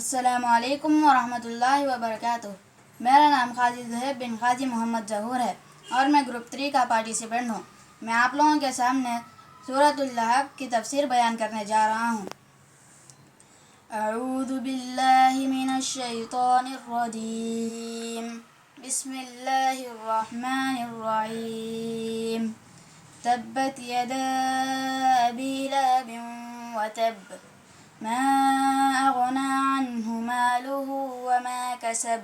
السلام علیکم ورحمۃ اللہ وبرکاتہ۔ میرا نام قاضی زہیب بن قاضی محمد ظہور ہے اور میں گروپ 3 کا پارٹیسپینٹ ہوں۔ میں آپ لوگوں کے سامنے سورۃ اللہب کی تفسیر بیان کرنے جا رہا ہوں۔ اعوذ باللہ من الشیطان الرجیم، بسم اللہ الرحمن الرحیم۔ تبت یدا ابی لہب وتب ما اغنى عنه ماله وما كسب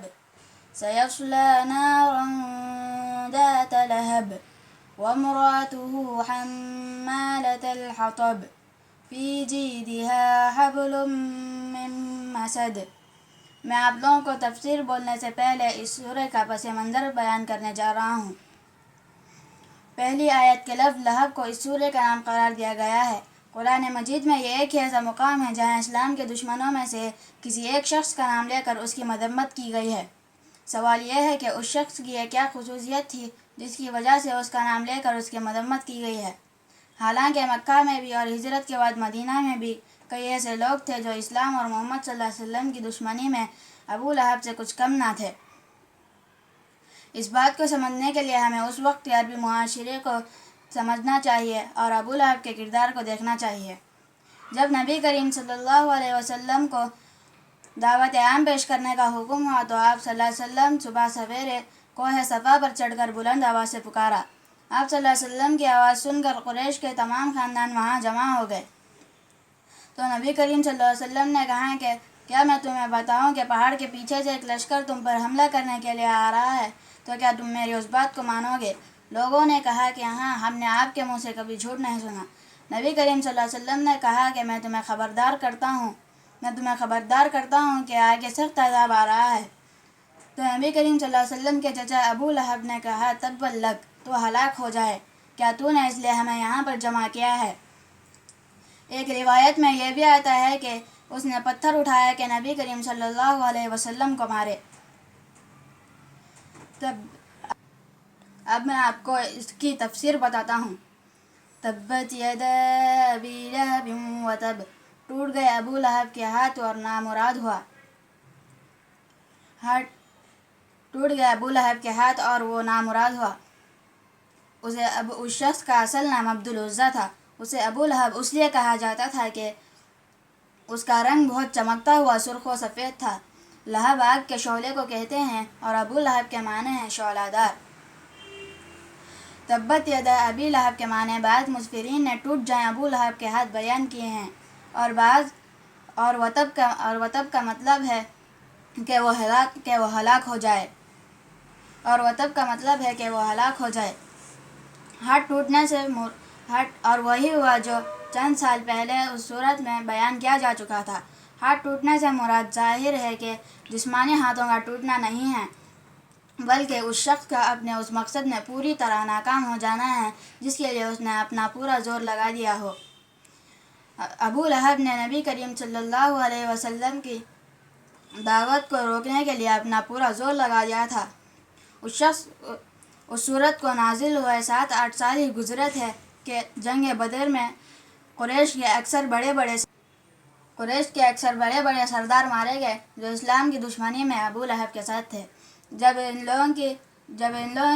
سيصلى نارا ذات لهب وامرأته حمالة الحطب في جيدها حبل من مسد۔ میں آپ لوگوں کو تفسیر بولنے سے پہلے اس سورہ کا پس منظر بیان کرنے جا رہا ہوں۔ پہلی آیت کے لفظ لہب کو اس سورہ کا نام قرار دیا گیا ہے۔ قرآن مجید میں یہ ایک ایسا مقام ہے جہاں اسلام کے دشمنوں میں سے کسی ایک شخص کا نام لے کر اس کی مذمت کی گئی ہے۔ سوال یہ ہے کہ اس شخص کی یہ کیا خصوصیت تھی جس کی وجہ سے اس کا نام لے کر اس کی مذمت کی گئی ہے؟ حالانکہ مکہ میں بھی اور ہجرت کے بعد مدینہ میں بھی کئی ایسے لوگ تھے جو اسلام اور محمد صلی اللہ علیہ وسلم کی دشمنی میں ابو لہب سے کچھ کم نہ تھے۔ اس بات کو سمجھنے کے لیے ہمیں اس وقت کے عربی معاشرے کو سمجھنا چاہیے اور ابو لہب کے کردار کو دیکھنا چاہیے۔ جب نبی کریم صلی اللہ علیہ وسلم کو دعوت عام پیش کرنے کا حکم ہوا تو آپ صلی اللہ علیہ وسلم صبح سویرے کوہ صفا پر چڑھ کر بلند آواز سے پکارا۔ آپ صلی اللہ علیہ وسلم کی آواز سن کر قریش کے تمام خاندان وہاں جمع ہو گئے تو نبی کریم صلی اللہ علیہ وسلم نے کہا کہ کیا میں تمہیں بتاؤں کہ پہاڑ کے پیچھے سے ایک لشکر تم پر حملہ کرنے کے لیے آ رہا ہے، تو کیا تم میری اس بات کو مانو گے؟ لوگوں نے کہا کہ ہاں، ہم نے آپ کے منہ سے کبھی جھوٹ نہیں سنا۔ نبی کریم صلی اللہ علیہ وسلم نے کہا کہ میں تمہیں خبردار کرتا ہوں کہ آگے سخت عذاب آ رہا ہے۔ تو نبی کریم صلی اللہ علیہ وسلم کے چچا ابو لہب نے کہا تبت لک، تو ہلاک ہو جائے، کیا تو نے اس لیے ہمیں یہاں پر جمع کیا ہے؟ ایک روایت میں یہ بھی آتا ہے کہ اس نے پتھر اٹھایا کہ نبی کریم صلی اللہ علیہ وسلم کو مارے۔ اب میں آپ کو اس کی تفسیر بتاتا ہوں۔ تبت یدا ابی لہب وتب، ٹوٹ گئے ابو لہب کے ہاتھ اور نامراد ہوا۔ ٹوٹ گیا ابو لہب کے ہاتھ اور وہ نامراد ہوا۔ اس شخص کا اصل نام عبد العزیٰ تھا۔ اسے ابو لہب اس لیے کہا جاتا تھا کہ اس کا رنگ بہت چمکتا ہوا سرخ و سفید تھا۔ لہب آگ کے شعلے کو کہتے ہیں اور ابو لہب کے معنی ہیں شعلہ دار۔ تبت یدا ابی لہب کے معنی بعض مفسرین نے ٹوٹ جائیں ابو لہب کے ہاتھ بیان کیے ہیں اور وتب کا مطلب ہے کہ وہ ہلاک ہو جائے۔ ہاتھ ٹوٹنے سے اور وہی ہوا جو چند سال پہلے اس صورت میں بیان کیا جا چکا تھا۔ ہاتھ ٹوٹنے سے مراد ظاہر ہے کہ جسمانی ہاتھوں کا ٹوٹنا نہیں ہے، بلکہ اس شخص کا اپنے اس مقصد میں پوری طرح ناکام ہو جانا ہے جس کے لیے اس نے اپنا پورا زور لگا دیا ہو۔ ابو لہب نے نبی کریم صلی اللہ علیہ وسلم کی دعوت کو روکنے کے لیے اپنا پورا زور لگا دیا تھا۔ اس صورت کو نازل ہوئے 7-8 سال ہی گزرے تھے کہ جنگ بدر میں قریش کے اکثر بڑے بڑے سردار مارے گئے جو اسلام کی دشمنی میں ابو لہب کے ساتھ تھے۔ جب ان لوگوں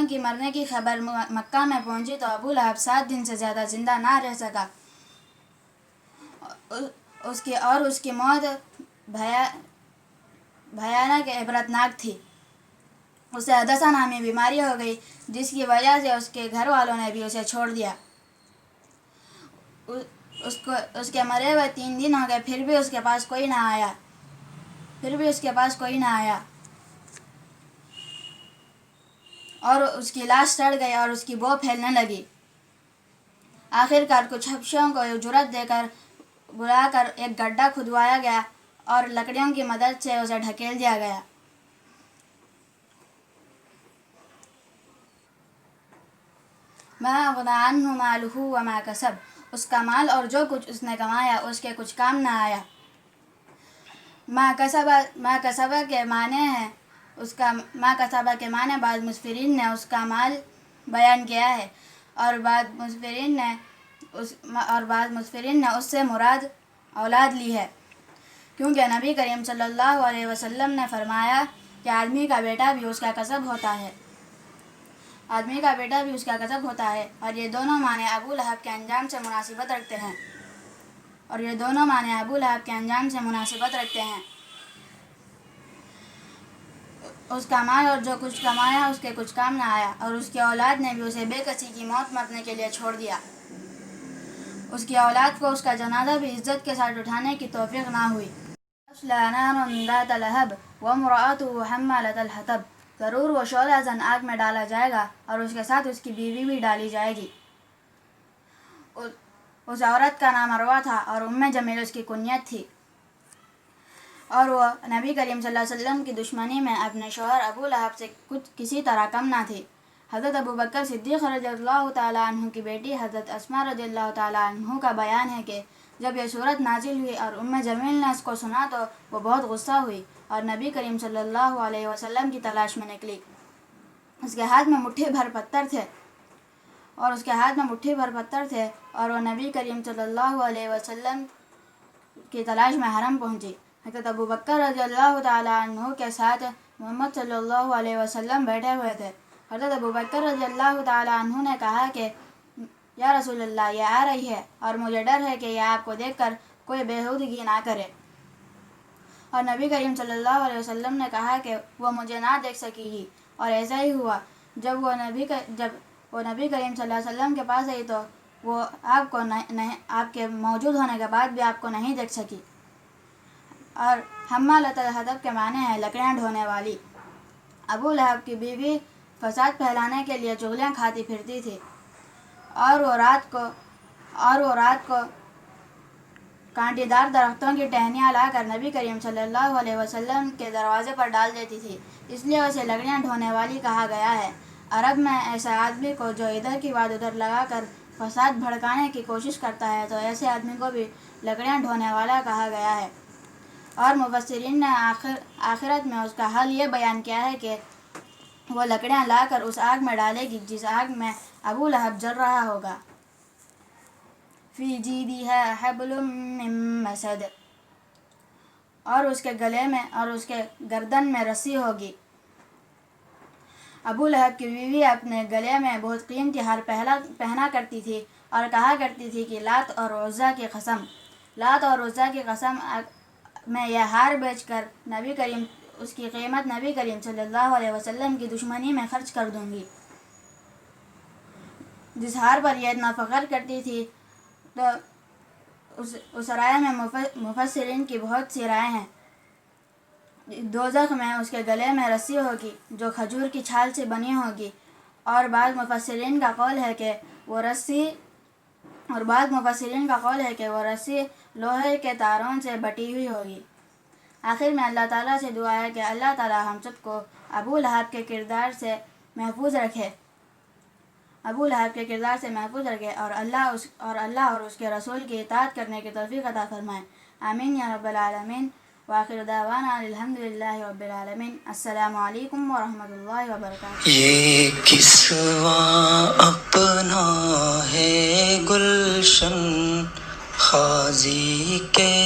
کی مرنے کی خبر مکہ میں پہنچی تو ابو لہب 7 دن سے زیادہ زندہ نہ رہ سکا۔ اس کی موت بھیانک عبرتناک تھی۔ اسے عدسہ نامی بیماری ہو گئی جس کی وجہ سے اس کے گھر والوں نے بھی اسے چھوڑ دیا۔ اس کے مرے ہوئے 3 دن ہو گئے پھر بھی اس کے پاس کوئی نہ آیا اور اس کی لاش سڑ گئی اور اس کی بو پھیلنے لگی۔ آخرکار کچھ حبشیوں کو جرأت دے کر بلا کر ایک گڈھا کھدوایا گیا اور لکڑیوں کی مدد سے اسے ڈھکیل دیا گیا۔ ما اغنى عنه ماله وما كسب، اس کا مال اور جو کچھ اس نے کمایا اس کے کچھ کام نہ آیا۔ ما کسب کے معنی بعض مفسرین نے اس کا مال بیان کیا ہے اور بعض مفسرین نے اس سے مراد اولاد لی ہے، کیونکہ نبی کریم صلی اللہ علیہ وسلم نے فرمایا کہ آدمی کا بیٹا بھی اس کا کسب ہوتا ہے، آدمی کا بیٹا بھی اس کا کسب ہوتا ہے، اور یہ دونوں معنی ابو لہب کے انجام سے مناسبت رکھتے ہیں، اور یہ دونوں معنی ابو لہب کے انجام سے مناسبت رکھتے ہیں۔ اس کا مال اور جو کچھ کمایا اس کے کچھ کام نہ آیا، اور اس کی اولاد نے بھی اسے بے کسی کی موت مرنے کے لیے چھوڑ دیا، اس کی اولاد کو اس کا جنازہ بھی عزت کے ساتھ اٹھانے کی توفیق نہ ہوئی۔ تَصْلَىٰ نَارًا ذَاتَ لَهَبٍ وَامْرَأَتُهُ حَمَّالَةَ الْحَطَبِ، ضرور وہ شعلہ زن آگ میں ڈالا جائے گا اور اس کے ساتھ اس کی بیوی بھی ڈالی جائے گی۔ اس عورت کا نام عروہ تھا اور جمیل اس کی کنیت تھی، اور وہ نبی کریم صلی اللہ علیہ وسلم کی دشمنی میں اپنے شوہر ابو لہب سے کسی طرح کم نہ تھی۔ حضرت ابو بکر صدیق رضی اللہ تعالیٰ عنہ کی بیٹی حضرت اسماء رضی اللہ تعالیٰ عنہ کا بیان ہے کہ جب یہ صورت نازل ہوئی اور جمیل نے اس کو سنا تو وہ بہت غصہ ہوئی اور نبی کریم صلی اللہ علیہ وسلم کی تلاش میں نکلی۔ اس کے ہاتھ میں مٹھی بھر پتھر تھے اور وہ نبی کریم صلی اللہ علیہ وسلم کی تلاش میں حرم پہنچی۔ حضرت ابو بکر رضی اللہ تعالیٰ عنہ کے ساتھ محمد صلی اللہ علیہ وسلم بیٹھے ہوئے تھے۔ حضرت ابو بکر رضی اللہ تعالیٰ عنہ نے کہا کہ یا رسول اللہ، یہ آ رہی ہے اور مجھے ڈر ہے کہ یہ آپ کو دیکھ کر کوئی بےہودگی نہ کرے، اور نبی کریم صلی اللہ علیہ وسلم نے کہا کہ وہ مجھے نہ دیکھ سکی گی، اور ایسا ہی ہوا۔ جب وہ نبی کریم صلی اللہ علیہ وسلم کے پاس آئی تو وہ آپ کے موجود ہونے کے بعد بھی آپ کو نہیں دیکھ سکی۔ اور حمالۃ الحطب کے معنی ہے لکڑیاں ڈھونے والی۔ ابو لہب کی بیوی فساد پھیلانے کے لیے چغلیاں کھاتی پھرتی تھی، اور وہ رات کو کانٹی دار درختوں کی ٹہنیاں لا کر نبی کریم صلی اللہ علیہ وسلم کے دروازے پر ڈال دیتی تھی، اس لیے اسے لکڑیاں ڈھونے والی کہا گیا ہے۔ عرب میں ایسے آدمی کو جو ادھر کی بات ادھر لگا کر فساد بھڑکانے کی کوشش کرتا ہے تو ایسے آدمی کو بھی لکڑیاں ڈھونے والا کہا گیا ہے۔ اور مفسرین نے آخرت میں اس کا حل یہ بیان کیا ہے کہ وہ لکڑیاں لا کر اس آگ میں ڈالے گی جس آگ میں ابو لہب جل رہا ہوگا۔ فی جیدہا حبل من مسد، اور اس کے گلے میں اور اس کے گردن میں رسی ہوگی۔ ابو لہب کی بیوی اپنے گلے میں بہت قیمتی ہار پہنا کرتی تھی اور کہا کرتی تھی کہ لات اور عزا کی قسم میں یہ ہار بیچ کر اس کی قیمت نبی کریم صلی اللہ علیہ وسلم کی دشمنی میں خرچ کر دوں گی۔ جس ہار پر یہ اتنا فخر کرتی تھی، تو اس رائے میں مفسرین کی بہت سی رائے ہیں۔ دوزخ میں اس کے گلے میں رسی ہوگی جو کھجور کی چھال سے بنی ہوگی، اور بعض مفسرین کا قول ہے کہ وہ رسی لوہے کے تاروں سے بٹی ہوئی ہوگی۔ آخر میں اللہ تعالیٰ سے دعا ہے کہ اللہ تعالیٰ ہم سب کو ابو لہب کے کردار سے محفوظ رکھے اور اللہ اور اس کے رسول کی اطاعت کرنے کی توفیق عطا فرمائے۔ آمین یا رب العالمین۔ وآخر دعوانا الحمدللہ رب العالمین۔ السلام علیکم ورحمۃ اللہ وبرکاتہ۔ یہ کسویٰ اپنا ہے گلشن خازی کے